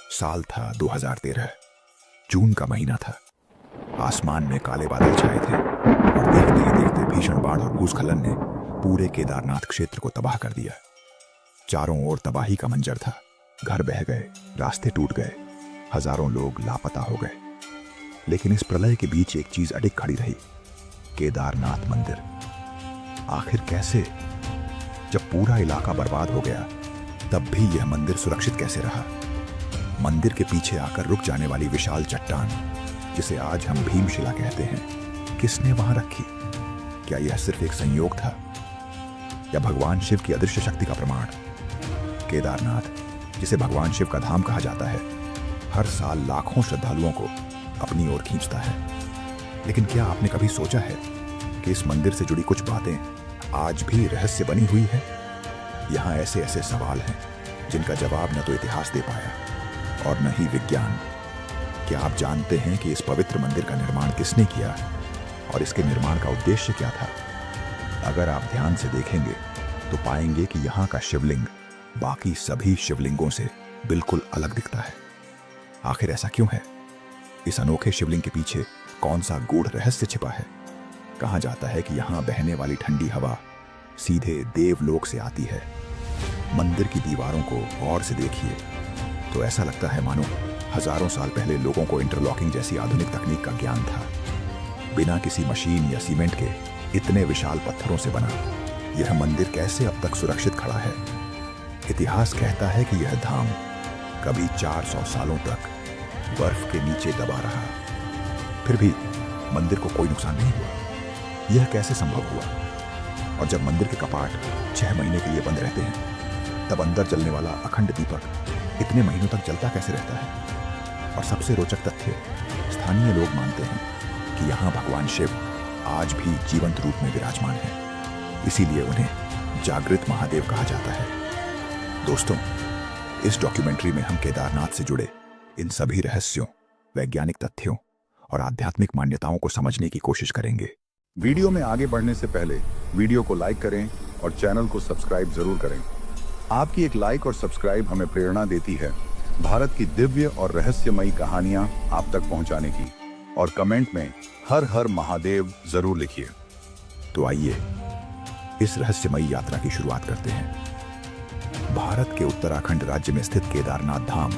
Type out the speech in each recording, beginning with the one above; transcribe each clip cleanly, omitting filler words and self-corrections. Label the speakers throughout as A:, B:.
A: साल था 2013। जून का महीना था। आसमान में काले बादल छाए थे और देखते ही देखते भीषण बाढ़ और भूस्खलन ने पूरे केदारनाथ क्षेत्र को तबाह कर दिया। चारों ओर तबाही का मंजर था। घर बह गए, रास्ते टूट गए, हजारों लोग लापता हो गए। लेकिन इस प्रलय के बीच एक चीज अडिग खड़ी रही, केदारनाथ मंदिर। आखिर कैसे? जब पूरा इलाका बर्बाद हो गया तब भी यह मंदिर सुरक्षित कैसे रहा? मंदिर के पीछे आकर रुक जाने वाली विशाल चट्टान, जिसे आज हम भीमशिला कहते हैं, किसने वहां रखी? क्या यह सिर्फ एक संयोग था या भगवान शिव की अदृश्य शक्ति का प्रमाण? केदारनाथ, जिसे भगवान शिव का धाम कहा जाता है, हर साल लाखों श्रद्धालुओं को अपनी ओर खींचता है। लेकिन क्या आपने कभी सोचा है कि इस मंदिर से जुड़ी कुछ बातें आज भी रहस्य बनी हुई है? यहाँ ऐसे ऐसे सवाल हैं जिनका जवाब न तो इतिहास दे पाया और न ही विज्ञान। क्या आप जानते हैं कि इस पवित्र मंदिर का निर्माण किसने किया और इसके निर्माण का उद्देश्य क्या था? अगर आप ध्यान से देखेंगे तो पाएंगे कि यहाँ का शिवलिंग बाकी सभी शिवलिंगों से बिल्कुल अलग दिखता है। आखिर ऐसा क्यों है? इस अनोखे शिवलिंग के पीछे कौन सा गूढ़ रहस्य छिपा है? कहा जाता है कि यहाँ बहने वाली ठंडी हवा सीधे देवलोक से आती है। मंदिर की दीवारों को गौर से देखिए तो ऐसा लगता है मानो हजारों साल पहले लोगों को इंटरलॉकिंग जैसी आधुनिक तकनीक का ज्ञान था। बिना किसी मशीन या सीमेंट के इतने विशाल पत्थरों से बना यह मंदिर कैसे अब तक सुरक्षित खड़ा है? इतिहास कहता है कि यह धाम कभी 400 सालों तक बर्फ के नीचे दबा रहा, फिर भी मंदिर को कोई नुकसान नहीं हुआ। यह कैसे संभव हुआ? और जब मंदिर के कपाट 6 महीने के लिए बंद रहते हैं, तब अंदर जलने वाला अखंड दीपक इतने महीनों तक जलता कैसे रहता है? और सबसे रोचक तथ्य, स्थानीय लोग मानते हैं कि यहाँ भगवान शिव आज भी जीवंत रूप में विराजमान है, इसीलिए उन्हें जागृत महादेव कहा जाता है। दोस्तों, इस डॉक्यूमेंट्री में हम केदारनाथ से जुड़े इन सभी रहस्यों, वैज्ञानिक तथ्यों और आध्यात्मिक मान्यताओं को समझने की कोशिश करेंगे।
B: वीडियो में आगे बढ़ने से पहले वीडियो को लाइक करें और चैनल को सब्सक्राइब जरूर करें। आपकी एक लाइक और सब्सक्राइब हमें प्रेरणा देती है भारत की दिव्य और रहस्यमयी कहानियां आप तक पहुंचाने की। और कमेंट में हर हर महादेव जरूर लिखिए।
A: तो आइए इस रहस्यमयी यात्रा की शुरुआत करते हैं। भारत के उत्तराखंड राज्य में स्थित केदारनाथ धाम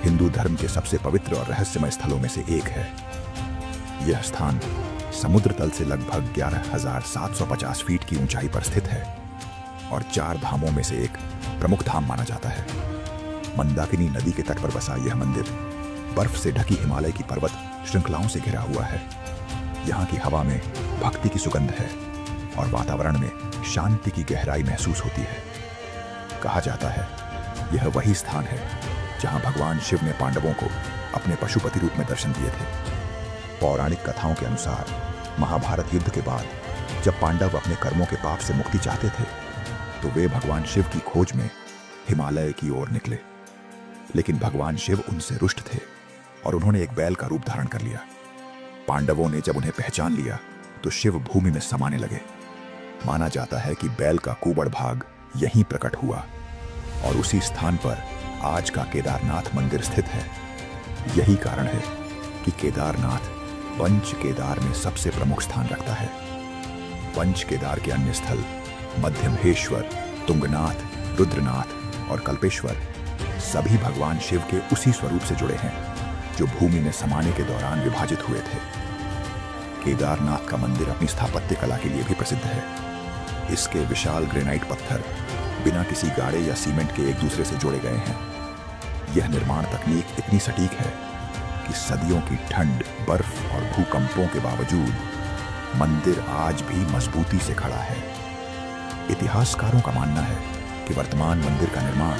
A: हिंदू धर्म के सबसे पवित्र और रहस्यमय स्थलों में से एक है। यह स्थान समुद्र तल से लगभग 11,750 फीट की ऊंचाई पर स्थित है और 4 धामों में से एक प्रमुख धाम माना जाता है। मंदाकिनी नदी के तट पर बसा यह मंदिर बर्फ से ढकी हिमालय की पर्वत श्रृंखलाओं से घिरा हुआ है। यहाँ की हवा में भक्ति की सुगंध है और वातावरण में शांति की गहराई महसूस होती है। कहा जाता है यह वही स्थान है जहाँ भगवान शिव ने पांडवों को अपने पशुपति रूप में दर्शन दिए थे। पौराणिक कथाओं के अनुसार महाभारत युद्ध के बाद जब पांडव अपने कर्मों के पाप से मुक्ति चाहते थे तो वे भगवान शिव की खोज में हिमालय की ओर निकले। लेकिन भगवान शिव उनसे रुष्ट थे और उन्होंने एक बैल का रूप धारण कर लिया। पांडवों ने जब उन्हें पहचान लिया तो शिव भूमि में समाने लगे। माना जाता है कि बैल का कुबड़ भाग यहीं प्रकट हुआ और उसी स्थान पर आज का केदारनाथ मंदिर स्थित है। यही कारण है कि केदारनाथ पंच केदार में सबसे प्रमुख स्थान रखता है। पंच केदार के अन्य स्थल मध्यमहेश्वर, तुंगनाथ, रुद्रनाथ और कल्पेश्वर सभी भगवान शिव के उसी स्वरूप से जुड़े हैं जो भूमि में समाने के दौरान विभाजित हुए थे। केदारनाथ का मंदिर अपनी स्थापत्य कला के लिए भी प्रसिद्ध है। इसके विशाल ग्रेनाइट पत्थर बिना किसी गाड़े या सीमेंट के एक दूसरे से जोड़े गए हैं। यह निर्माण तकनीक इतनी सटीक है कि सदियों की ठंड, बर्फ और भूकंपों के बावजूद मंदिर आज भी मजबूती से खड़ा है। इतिहासकारों का मानना है कि वर्तमान मंदिर का निर्माण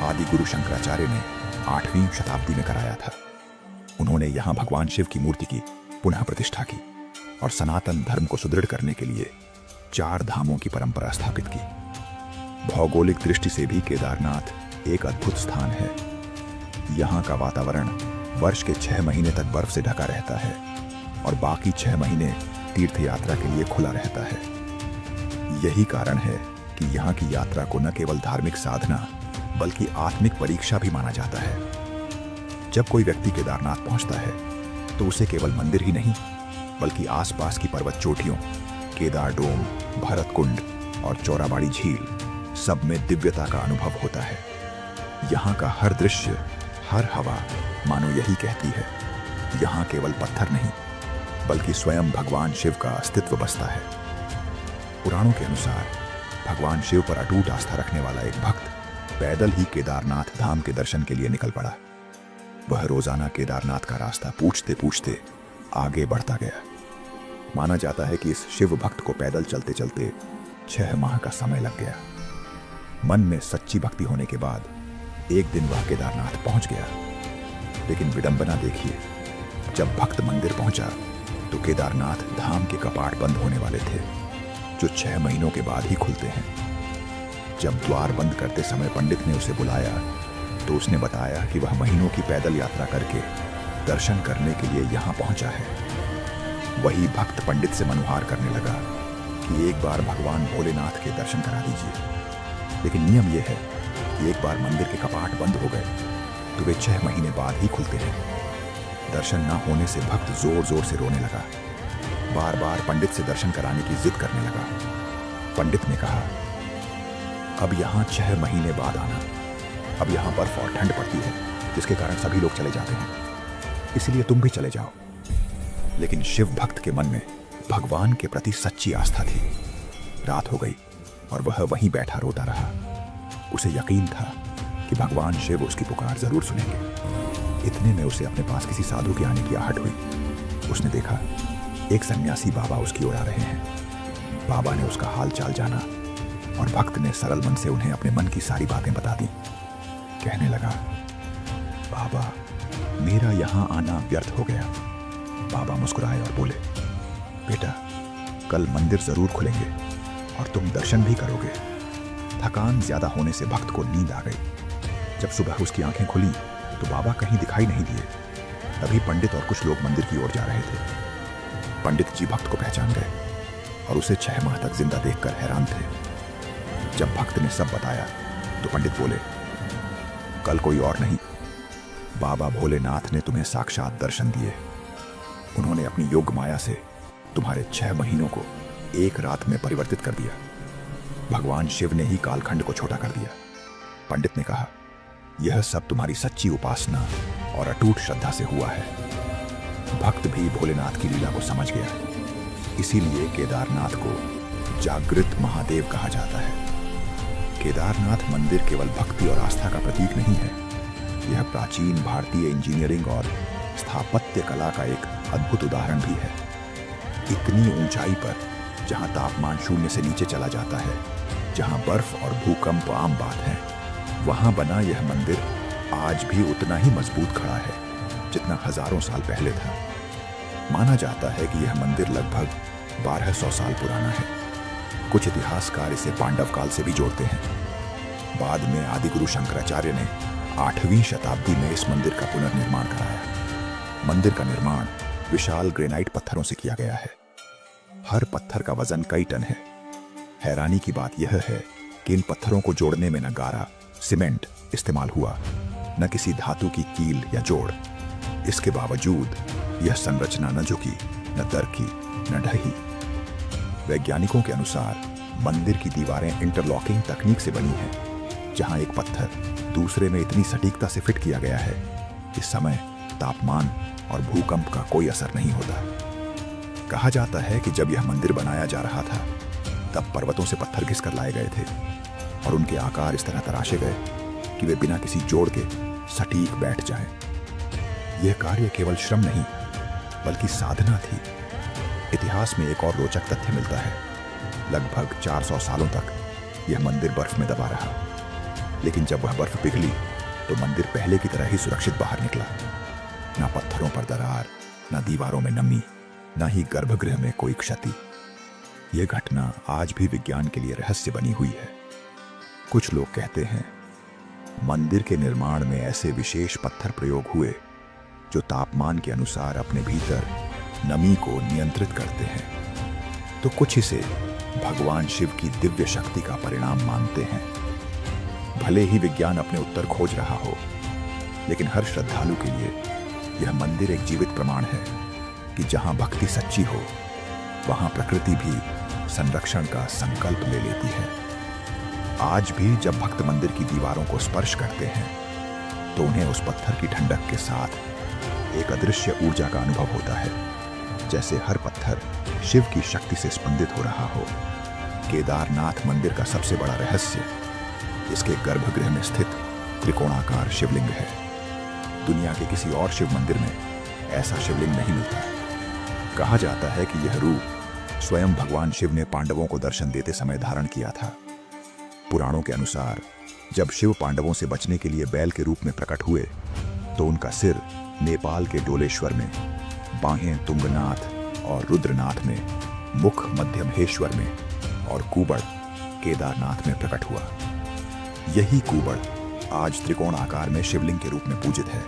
A: आदि गुरु शंकराचार्य ने 8वीं शताब्दी में कराया था। उन्होंने यहाँ भगवान शिव की मूर्ति की पुनः प्रतिष्ठा की और सनातन धर्म को सुदृढ़ करने के लिए 4 धामों की परंपरा स्थापित की। भौगोलिक दृष्टि से भी केदारनाथ एक अद्भुत स्थान है। यहाँ का वातावरण वर्ष के 6 महीने तक बर्फ से ढका रहता है और बाकी 6 महीने तीर्थ यात्रा के लिए खुला रहता है। यही कारण है कि यहाँ की यात्रा को न केवल धार्मिक साधना बल्कि आत्मिक परीक्षा भी माना जाता है। जब कोई व्यक्ति केदारनाथ पहुंचता है तो उसे केवल मंदिर ही नहीं बल्कि आसपास की पर्वत चोटियों, केदार डोम, भरत कुंड और चौराबाड़ी झील सब में दिव्यता का अनुभव होता है। यहाँ का हर दृश्य, हर हवा मानो यही कहती है, यहाँ केवल पत्थर नहीं बल्कि स्वयं भगवान शिव का अस्तित्व बसता है। पुराणों के अनुसार भगवान शिव पर अटूट आस्था रखने वाला एक भक्त पैदल ही केदारनाथ धाम के दर्शन के लिए निकल पड़ा। वह रोजाना केदारनाथ का रास्ता पूछते पूछते आगे बढ़ता गया। माना जाता है कि इस शिव भक्त को पैदल चलते चलते 6 माह का समय लग गया। मन में सच्ची भक्ति होने के बाद एक दिन वह केदारनाथ पहुंच गया। लेकिन विडंबना देखिए, जब भक्त मंदिर पहुंचा तो केदारनाथ धाम के कपाट बंद होने वाले थे, जो 6 महीनों के बाद ही खुलते हैं। जब द्वार बंद करते समय पंडित ने उसे बुलाया तो उसने बताया कि वह महीनों की पैदल यात्रा करके दर्शन करने के लिए यहाँ पहुंचा है। वही भक्त पंडित से मनुहार करने लगा कि एक बार भगवान भोलेनाथ के दर्शन करा दीजिए। लेकिन नियम यह है कि एक बार मंदिर के कपाट बंद हो गए तो वे 6 महीने बाद ही खुलते हैं। दर्शन न होने से भक्त जोर जोर से रोने लगा, बार बार पंडित से दर्शन कराने की जिद करने लगा। पंडित ने कहा, अब यहाँ 6 महीने बाद आना। अब यहाँ बर्फ और ठंड पड़ती है जिसके कारण सभी लोग चले जाते हैं, इसलिए तुम भी चले जाओ। लेकिन शिव भक्त के मन में भगवान के प्रति सच्ची आस्था थी। रात हो गई और वह वहीं बैठा रोता रहा। उसे यकीन था कि भगवान शिव उसकी पुकार जरूर सुनेंगे। इतने में उसे अपने पास किसी साधु के आने की आहट हुई। उसने देखा एक सन्यासी बाबा उसकी ओर आ रहे हैं। बाबा ने उसका हाल चाल जाना और भक्त ने सरल मन से उन्हें अपने मन की सारी बातें बता दी। कहने लगा, बाबा, मेरा यहाँ आना व्यर्थ हो गया। बाबा मुस्कुराए और बोले, बेटा, कल मंदिर जरूर खुलेंगे और तुम दर्शन भी करोगे। थकान ज्यादा होने से भक्त को नींद आ गई। जब सुबह उसकी आंखें खुली तो बाबा कहीं दिखाई नहीं दिए। तभी पंडित और कुछ लोग मंदिर की ओर जा रहे थे। पंडित जी भक्त को पहचान गए और उसे 6 माह तक जिंदा देखकर हैरान थे। जब भक्त ने सब बताया तो पंडित बोले, कल कोई और नहीं, बाबा भोलेनाथ ने तुम्हें साक्षात दर्शन दिए। उन्होंने अपनी योग माया से तुम्हारे 6 महीनों को एक रात में परिवर्तित कर दिया। भगवान शिव ने ही कालखंड को छोटा कर दिया। पंडित ने कहा, यह सब तुम्हारी सच्ची उपासना और अटूट श्रद्धा से हुआ है। भक्त भी भोलेनाथ की लीला को समझ गया। इसीलिए केदारनाथ को जागृत महादेव कहा जाता है। केदारनाथ मंदिर केवल भक्ति और आस्था का प्रतीक नहीं है, यह प्राचीन भारतीय इंजीनियरिंग और स्थापत्य कला का एक अद्भुत उदाहरण भी है। इतनी ऊंचाई पर, जहां तापमान 0 से नीचे चला जाता है, जहां बर्फ और भूकंप आम बात है, वहां बना यह मंदिर आज भी उतना ही मजबूत खड़ा है जितना हजारों साल पहले था। माना जाता है कि यह मंदिर लगभग 1200 साल पुराना है। कुछ इतिहासकार इसे पांडव काल से भी जोड़ते हैं। बाद में आदिगुरु शंकराचार्य ने 8वीं शताब्दी में इस मंदिर का पुनर्निर्माण कराया। मंदिर का निर्माण विशाल ग्रेनाइट पत्थरों से किया गया है। हर पत्थर का वजन कई टन है। हैरानी की बात यह है कि इन पत्थरों को जोड़ने में न गारा, सीमेंट इस्तेमाल हुआ, न किसी धातु की कील या जोड़। इसके बावजूद यह संरचना न झुकी, न तरकी, न ढही। वैज्ञानिकों के अनुसार मंदिर की दीवारें इंटरलॉकिंग तकनीक से बनी हैं, जहां एक पत्थर दूसरे में इतनी सटीकता से फिट किया गया है कि समय, तापमान और भूकंप का कोई असर नहीं होता। कहा जाता है कि जब यह मंदिर बनाया जा रहा था तब पर्वतों से पत्थर घिसकर लाए गए थे और उनके आकार इस तरह तराशे गए कि वे बिना किसी जोड़ के सटीक बैठ जाएं। यह कार्य केवल श्रम नहीं बल्कि साधना थी। इतिहास में एक और रोचक तथ्य मिलता है। लगभग 400 सालों तक यह मंदिर बर्फ में दबा रहा, लेकिन जब वह बर्फ पिघली तो मंदिर पहले की तरह ही सुरक्षित बाहर निकला। न पत्थरों पर दरार, न दीवारों में नमी, न ही गर्भगृह में कोई क्षति। यह घटना आज भी विज्ञान के लिए रहस्य बनी हुई है। कुछ लोग कहते हैं मंदिर के निर्माण में ऐसे विशेष पत्थर प्रयोग हुए जो तापमान के अनुसार अपने भीतर नमी को नियंत्रित करते हैं, तो कुछ इसे भगवान शिव की दिव्य शक्ति का परिणाम मानते हैं। भले ही विज्ञान अपने उत्तर खोज रहा हो, लेकिन हर श्रद्धालु के लिए यह मंदिर एक जीवित प्रमाण है कि जहां भक्ति सच्ची हो वहां प्रकृति भी संरक्षण का संकल्प ले लेती है। आज भी जब भक्त मंदिर की दीवारों को स्पर्श करते हैं तो उन्हें उस पत्थर की ठंडक के साथ एक अदृश्य ऊर्जा का अनुभव होता है, जैसे हर पत्थर शिव की शक्ति से स्पंदित हो रहा हो। केदारनाथ मंदिर का सबसे बड़ा रहस्य इसके गर्भगृह में स्थित त्रिकोणाकार शिवलिंग है। दुनिया के किसी और शिव मंदिर में ऐसा शिवलिंग नहीं मिलता। कहा जाता है कि यह रूप स्वयं भगवान शिव ने पांडवों को दर्शन देते समय धारण किया था। पुराणों के अनुसार जब शिव पांडवों से बचने के लिए बैल के रूप में प्रकट हुए तो उनका सिर नेपाल के डोलेश्वर में, बाहें तुंगनाथ और रुद्रनाथ में, मुख मध्य महेश्वर में और कूबड़ केदारनाथ में प्रकट हुआ। यही कूबड़ आज त्रिकोण आकार में शिवलिंग के रूप में पूजित है।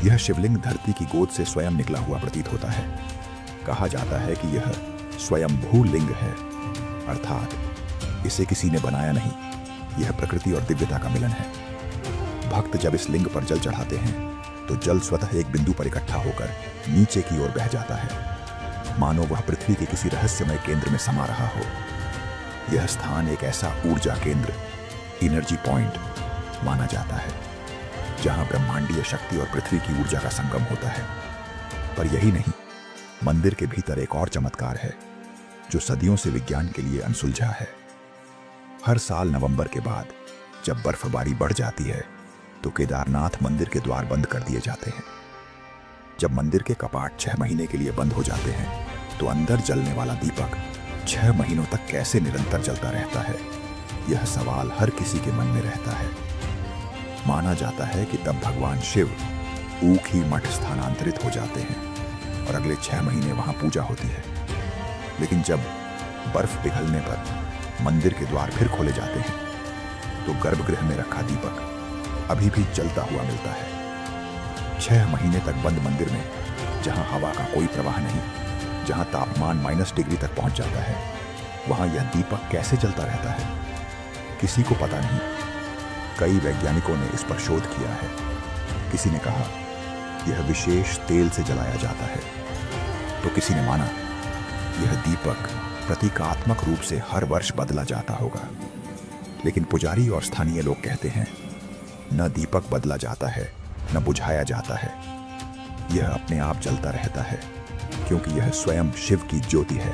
A: यह शिवलिंग धरती की गोद से स्वयं निकला हुआ प्रतीत होता है। कहा जाता है कि यह स्वयंभू लिंग है, अर्थात इसे किसी ने बनाया नहीं, यह प्रकृति और दिव्यता का मिलन है। भक्त जब इस लिंग पर जल चढ़ाते हैं तो जल स्वतः एक बिंदु पर इकट्ठा होकर नीचे की ओर बह जाता है, मानो वह पृथ्वी के किसी रहस्यमय केंद्र में समा रहा हो। यह स्थान एक ऐसा ऊर्जा केंद्र, एनर्जी पॉइंट माना जाता है जहां ब्रह्मांडीय शक्ति और पृथ्वी की ऊर्जा का संगम होता है। पर यही नहीं, मंदिर के भीतर एक और चमत्कार है जो सदियों से विज्ञान के लिए अनसुलझा है। हर साल नवंबर के बाद जब बर्फबारी बढ़ जाती है तो केदारनाथ मंदिर के द्वार बंद कर दिए जाते हैं। जब मंदिर के कपाट 6 महीने के लिए बंद हो जाते हैं तो अंदर जलने वाला दीपक 6 महीनों तक कैसे निरंतर जलता रहता है, यह सवाल हर किसी के मन में रहता है। माना जाता है कि तब भगवान शिव ऊखी मठ स्थानांतरित हो जाते हैं और अगले 6 महीने वहां पूजा होती है। लेकिन जब बर्फ पिघलने पर मंदिर के द्वार फिर खोले जाते हैं तो गर्भगृह में रखा दीपक अभी भी जलता हुआ मिलता है। 6 महीने तक बंद मंदिर में, जहां हवा का कोई प्रवाह नहीं, जहां तापमान -डिग्री तक पहुंच जाता है, वहां यह दीपक कैसे जलता रहता है किसी को पता नहीं। कई वैज्ञानिकों ने इस पर शोध किया है। किसी ने कहा यह विशेष तेल से जलाया जाता है, तो किसी ने माना यह दीपक प्रतीकात्मक रूप से हर वर्ष बदला जाता होगा। लेकिन पुजारी और स्थानीय लोग कहते हैं न दीपक बदला जाता है, न बुझाया जाता है, यह अपने आप जलता रहता है क्योंकि यह स्वयं शिव की ज्योति है।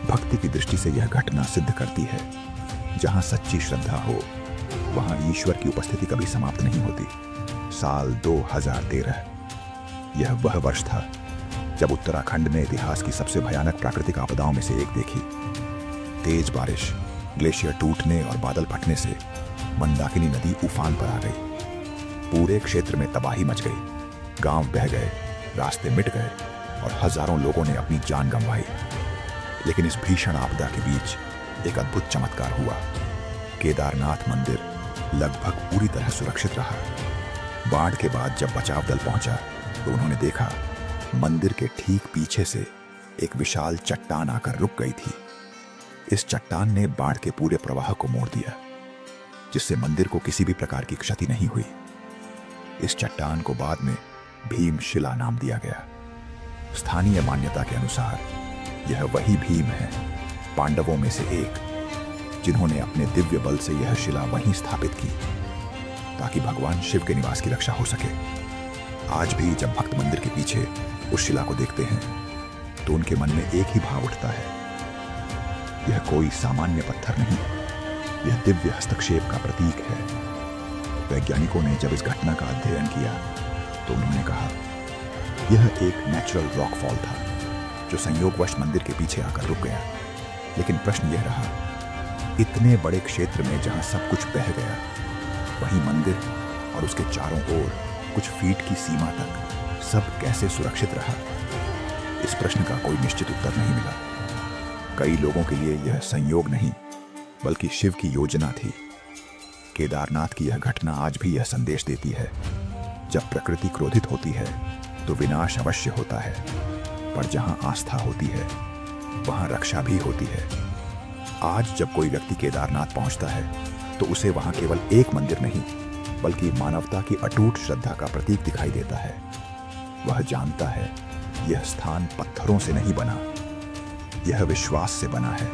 A: भक्ति की दृष्टि से यह घटना सिद्ध करती है जहां सच्ची श्रद्धा हो वहां ईश्वर की उपस्थिति कभी समाप्त नहीं होती। साल 2013 यह वह वर्ष था जब उत्तराखंड ने इतिहास की सबसे भयानक प्राकृतिक आपदाओं में से एक देखी। तेज बारिश, ग्लेशियर टूटने और बादल फटने से मंदाकिनी नदी उफान पर आ गई। पूरे क्षेत्र में तबाही मच गई, गांव बह गए, रास्ते मिट गए और हजारों लोगों ने अपनी जान गंवाई। लेकिन इस भीषण आपदा के बीच एक अद्भुत चमत्कार हुआ। केदारनाथ मंदिर लगभग पूरी तरह सुरक्षित रहा। बाढ़ के बाद जब बचाव दल पहुंचा तो उन्होंने देखा मंदिर के ठीक पीछे से एक विशाल चट्टान आकर रुक गई थी। इस चट्टान ने बाढ़ के पूरे प्रवाह को मोड़ दिया, जिससे मंदिर को किसी भी प्रकार की क्षति नहीं हुई। इस चट्टान को बाद में भीमशिला नाम दिया गया। स्थानीय मान्यता के अनुसार यह वही भीम है, पांडवों में से एक, जिन्होंने अपने दिव्य बल से यह शिला वहीं स्थापित की ताकि भगवान शिव के निवास की रक्षा हो सके। आज भी जब भक्त मंदिर के पीछे उस शिला को देखते हैं तो उनके मन में एक ही भाव उठता है, यह कोई सामान्य पत्थर नहीं, यह दिव्य हस्तक्षेप का प्रतीक है। वैज्ञानिकों ने जब इस घटना का अध्ययन किया तो उन्होंने कहा यह एक नेचुरल रॉक फॉल था जो संयोगवश मंदिर के पीछे आकर रुक गया। लेकिन प्रश्न यह रहा, इतने बड़े क्षेत्र में जहां सब कुछ बह गया, वहीं मंदिर और उसके चारों ओर कुछ फीट की सीमा तक सब कैसे सुरक्षित रहा? इस प्रश्न का कोई निश्चित उत्तर नहीं मिला। कई लोगों के लिए यह संयोग नहीं बल्कि शिव की योजना थी। केदारनाथ की यह घटना आज भी यह संदेश देती है, जब प्रकृति क्रोधित होती है तो विनाश अवश्य होता है, पर जहां आस्था होती है वहां रक्षा भी होती है। आज जब कोई व्यक्ति केदारनाथ पहुंचता है तो उसे वहां केवल एक मंदिर नहीं बल्कि मानवता की अटूट श्रद्धा का प्रतीक दिखाई देता है। वह जानता है यह स्थान पत्थरों से नहीं बना, यह विश्वास से बना है।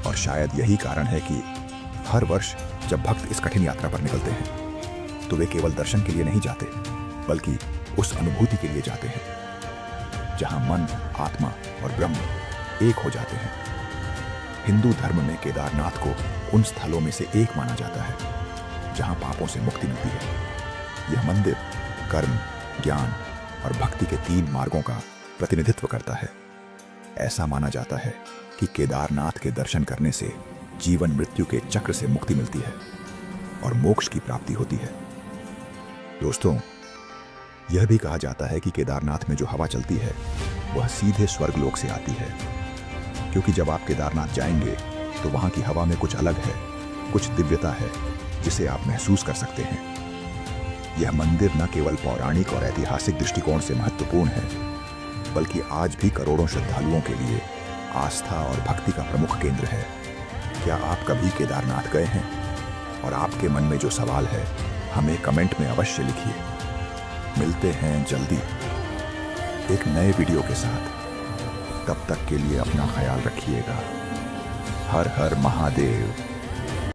A: और शायद यही कारण है कि हर वर्ष जब भक्त इस कठिन यात्रा पर निकलते हैं तो वे केवल दर्शन के लिए नहीं जाते, बल्कि उस अनुभूति के लिए जाते हैं जहां मन, आत्मा और ब्रह्म एक हो जाते हैं। हिंदू धर्म में केदारनाथ को उन स्थलों में से एक माना जाता है जहां पापों से मुक्ति मिलती है। यह मंदिर कर्म, ज्ञान और भक्ति के 3 मार्गों का प्रतिनिधित्व करता है। ऐसा माना जाता है कि केदारनाथ के दर्शन करने से जीवन मृत्यु के चक्र से मुक्ति मिलती है और मोक्ष की प्राप्ति होती है। दोस्तों, यह भी कहा जाता है कि केदारनाथ में जो हवा चलती है वह सीधे स्वर्गलोक से आती है, क्योंकि जब आप केदारनाथ जाएंगे तो वहां की हवा में कुछ अलग है, कुछ दिव्यता है जिसे आप महसूस कर सकते हैं। यह मंदिर न केवल पौराणिक और ऐतिहासिक दृष्टिकोण से महत्वपूर्ण है, बल्कि आज भी करोड़ों श्रद्धालुओं के लिए आस्था और भक्ति का प्रमुख केंद्र है। क्या आप कभी केदारनाथ गए हैं? और आपके मन में जो सवाल है हमें कमेंट में अवश्य लिखिए। मिलते हैं जल्दी एक नए वीडियो के साथ। तब तक के लिए अपना ख्याल रखिएगा। हर हर महादेव।